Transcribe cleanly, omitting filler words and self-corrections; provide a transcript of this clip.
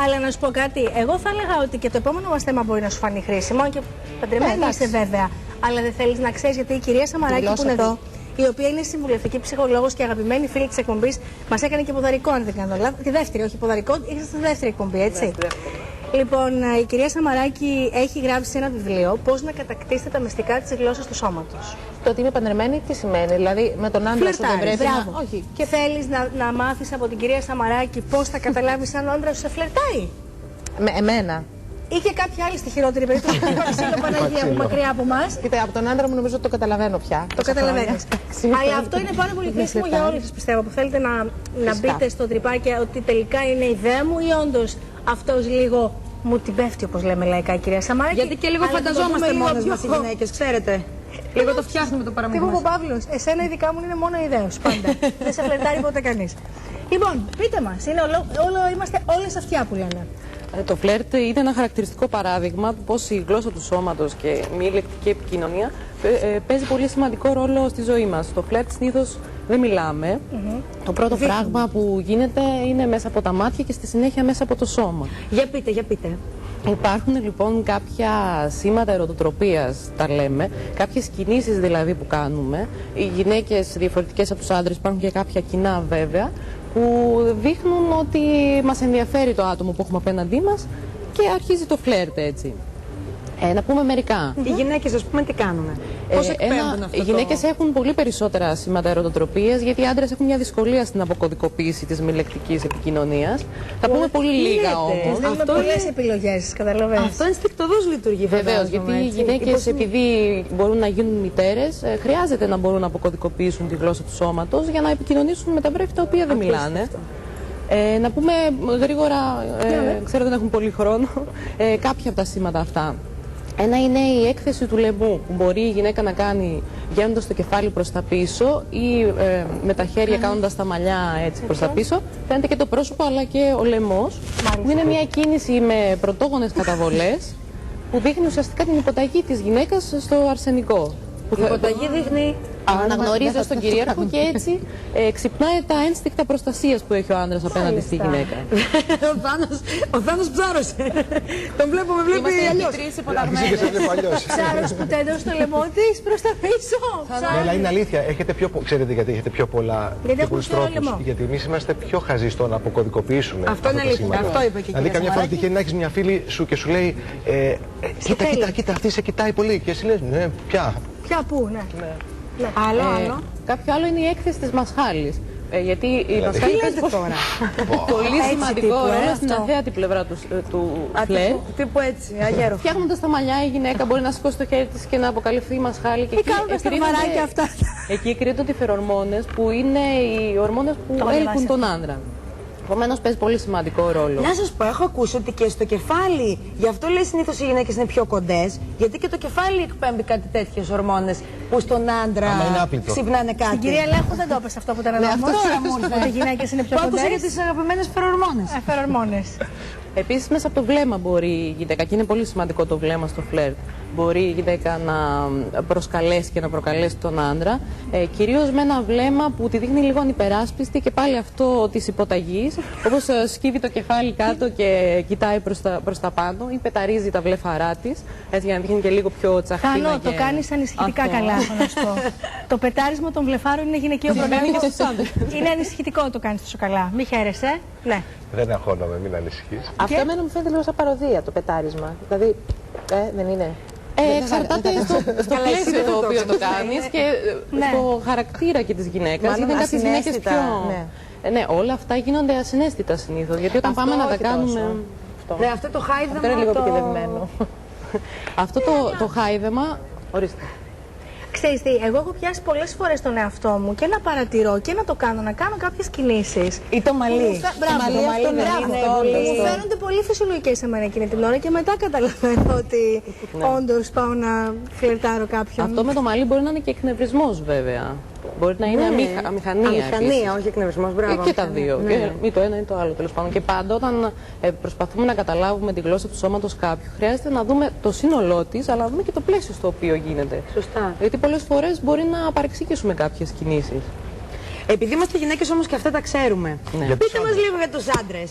Αλλά να σου πω κάτι, εγώ θα έλεγα ότι και το επόμενο μας θέμα μπορεί να σου φανεί χρήσιμο, και παντρεμένη είσαι βέβαια, αλλά δεν θέλεις να ξέρεις, γιατί η κυρία Σαμαράκη που είναι εδώ, η οποία είναι συμβουλευτική ψυχολόγος και αγαπημένη φίλη της εκπομπής, μας έκανε και ποδαρικό, αν δεν κάνω λάθος. Τη δεύτερη, όχι ποδαρικό, ήρθε στη δεύτερη εκπομπή, έτσι. Λοιπόν, η κυρία Σαμαράκη έχει γράψει ένα βιβλίο, πώς να κατακτήσετε τα μυστικά της γλώσσας του σώματος. Το ότι είμαι παντρεμένη, τι σημαίνει, δηλαδή με τον άντρα σου δεν πρέπει να... Όχι. Και θέλεις να μάθεις από την κυρία Σαμαράκη πώς θα καταλάβεις αν ο άντρας σου σε φλερτάει. Με εμένα. Είχε κάποια άλλη στη χειρότερη περίπτωση. Ξύλο Παναγία μου μακριά από εμάς. Κοίτα, από τον άντρα μου νομίζω ότι το καταλαβαίνω πια. Το καταλαβαίνεις. Αλλά αυτό είναι πάρα πολύ χρήσιμο για όλους σας, πιστεύω, που θέλετε να μπείτε στο τρυπάκι ότι τελικά είναι ιδέα μου ή όντως αυτός λίγο μου την πέφτει, όπως λέμε λαϊκά, κυρία Σαμαράκη. Γιατί και λίγο φανταζόμαστε μόνες μας οι γυναίκες, ξέρετε. Λίγο το φτιάχνουμε το παραμύθι. Τι μου Παύλος, εσένα ειδικά μου είναι μόνο ιδέες πάντα. Δεν σε φλερτάρει ποτέ κανείς. Λοιπόν, πείτε μας, είμαστε όλες αυτιά που λένε. Το φλερτ είναι ένα χαρακτηριστικό παράδειγμα του πώς η γλώσσα του σώματος και μια ηλεκτρική επικοινωνία παίζει πολύ σημαντικό ρόλο στη ζωή μας. Στο φλερτ συνήθως δεν μιλάμε. Το πρώτο πράγμα που γίνεται είναι μέσα από τα μάτια και στη συνέχεια μέσα από το σώμα. Για πείτε, για πείτε. Υπάρχουν λοιπόν κάποια σήματα ερωτοτροπίας, τα λέμε, κάποιες κινήσεις δηλαδή που κάνουμε. Οι γυναίκες διαφορετικές από τους άντρες, υπάρχουν και κάποια κοινά βέβαια, που δείχνουν ότι μας ενδιαφέρει το άτομο που έχουμε απέναντί μας και αρχίζει το φλερτ έτσι. Να πούμε μερικά. Οι γυναίκες, ας πούμε, τι κάνουν. Πώς εκπέμπουν αυτό? Οι γυναίκες έχουν πολύ περισσότερα σήματα ερωτοτροπίας, γιατί οι άντρες έχουν μια δυσκολία στην αποκωδικοποίηση της μη λεκτικής επικοινωνίας. Θα πούμε πολύ λίγα όμως. Δεν είναι πολλές επιλογές, καταλαβαίνεις. Αυτό ενστικτωδώς λειτουργεί. Βεβαίως, γιατί οι γυναίκες, επειδή μπορούν να γίνουν μητέρες, χρειάζεται να μπορούν να αποκωδικοποιήσουν τη γλώσσα του σώματος για να επικοινωνήσουν με τα βρέφη τα οποία δεν μιλάνε. Να πούμε γρήγορα, ξέρω δεν έχουμε πολύ χρόνο, κάποια από τα σήματα αυτά. Ένα είναι η έκθεση του λαιμού που μπορεί η γυναίκα να κάνει βγαίνοντας το κεφάλι προς τα πίσω ή με τα χέρια κάνοντας τα μαλλιά έτσι προς τα πίσω. Φαίνεται και το πρόσωπο αλλά και ο λαιμός, που είναι μια κίνηση με πρωτόγονες καταβολές που δείχνει ουσιαστικά την υποταγή της γυναίκας στο αρσενικό. Η υποταγή δείχνει... Αναγνωρίζει στον κυρίαρχο και έτσι ξυπνάει τα ένστικτα προστασίας που έχει ο άντρας απέναντι στη γυναίκα. Ο Θάνος ψάρωσε. Τον βλέπουμε, βλέπει αλλιώς. Ψάρος που τέντω στο λαιμό της προς τα πίσω. Αλλά είναι αλήθεια, ξέρετε γιατί έχετε πιο πολλούς τρόπους. Γιατί εμείς είμαστε πιο χαζοί στο να αποκωδικοποιήσουμε. Αυτό είναι αλήθεια, αυτό είπε και η δηλαδή καμιά φορά τυχαίνει να έχεις μια φίλη σου και σου λέει κοίτα, αυτή σε κοιτάει πολύ και εσύ λες ναι, ποια. Ποια πού, ναι. Άλλο. Κάποιο άλλο είναι η έκθεση της μασχάλης. Γιατί η μασχάλη παίζει πολύ σημαντικό ρόλο στην αθέατη πλευρά του φλερτ. Τύπου έτσι, αγέρο. Φτιάχνοντας τα μαλλιά, η γυναίκα μπορεί να σηκώσει το χέρι της και να αποκαλυφθεί η μασχάλη. Και κάνοντας τα μαράκια αυτά. Εκεί εκρίνονται οι φερορμόνες που είναι οι ορμόνες που έλκουν τον άντρα. Επομένως παίζει πολύ σημαντικό ρόλο. Να σας πω, έχω ακούσει ότι και στο κεφάλι, γι' αυτό λέει συνήθως οι γυναίκες είναι πιο κοντές, γιατί και το κεφάλι εκπέμπει κάτι τέτοιες ορμόνες που στον άντρα ξυπνάνε κάτι. Στην κυρία Λέχου δεν το έπεσε αυτό που ήταν ανάμεσα. Ότι οι γυναίκες είναι πιο κοντές. Άκουσα για τις αγαπημένες φερορμόνες. Επίσης μέσα από το βλέμμα μπορεί η γυναίκα, και είναι πολύ σημαντικό το βλέμμα στο φλερτ, μπορεί η γυναίκα να προσκαλέσει και να προκαλέσει τον άντρα, κυρίως με ένα βλέμμα που τη δείχνει λίγο ανυπεράσπιστη και πάλι αυτό της υποταγής, όπως σκύβει το κεφάλι κάτω και κοιτάει προς τα πάνω ή πεταρίζει τα βλέφαρά της, έτσι για να δείχνει και λίγο πιο τσαχπίνα. Θάνο, το κάνεις ανησυχητικά καλά, να σου πω. Το πετάρισμα των βλεφάρων είναι γυναικείο προβλήμα. Είναι ανησυχητικό το κάνεις τόσο καλά. Μη χαίρεσαι. Ναι. Δεν αγχώνομαι, μην ανησυχείς. Αυτό εμένα μου φαίνεται λίγο σαν παροδία το πετάρισμα. Δηλαδή, δεν είναι. Εξαρτάται στο πλαίσιο το οποίο το κάνεις και στο χαρακτήρα και της γυναίκας. Είναι κάποιες γυναίκες πιο... Ναι, όλα αυτά γίνονται ασυναίσθητα συνήθως. Γιατί όταν πάμε να τα κάνουμε... Ναι, αυτό το χάιδεμα... Αυτό είναι λίγο επικεδευμένο. Αυτό το χάιδεμα... Ορίστε. Ξέρεις τι, εγώ έχω πιάσει πολλές φορές τον εαυτό μου και να παρατηρώ και να το κάνω, να κάνω κάποιες κινήσεις. Ή το μαλλί. Μου φαίνονται πολύ φυσιολογικές σε μένα εκείνη την ώρα και μετά καταλαβαίνω ότι όντως πάω να φλερτάρω κάποιον. Αυτό με το μαλλί μπορεί να είναι και εκνευρισμός βέβαια. Μπορεί να είναι αμηχανία. Αμηχανία, όχι εκνευρισμός, μπράβο. Και τα δύο. Ή το ένα ή το άλλο τέλος πάντων. Και πάντα όταν προσπαθούμε να καταλάβουμε τη γλώσσα του σώματος κάποιου, χρειάζεται να δούμε το σύνολό της, αλλά να δούμε και το πλαίσιο στο οποίο γίνεται. Σωστά. Γιατί πολλές φορές μπορεί να παρεξηγήσουμε κάποιες κινήσεις. Επειδή είμαστε γυναίκες όμως και αυτά τα ξέρουμε. Πείτε μας λίγο για τους άντρες.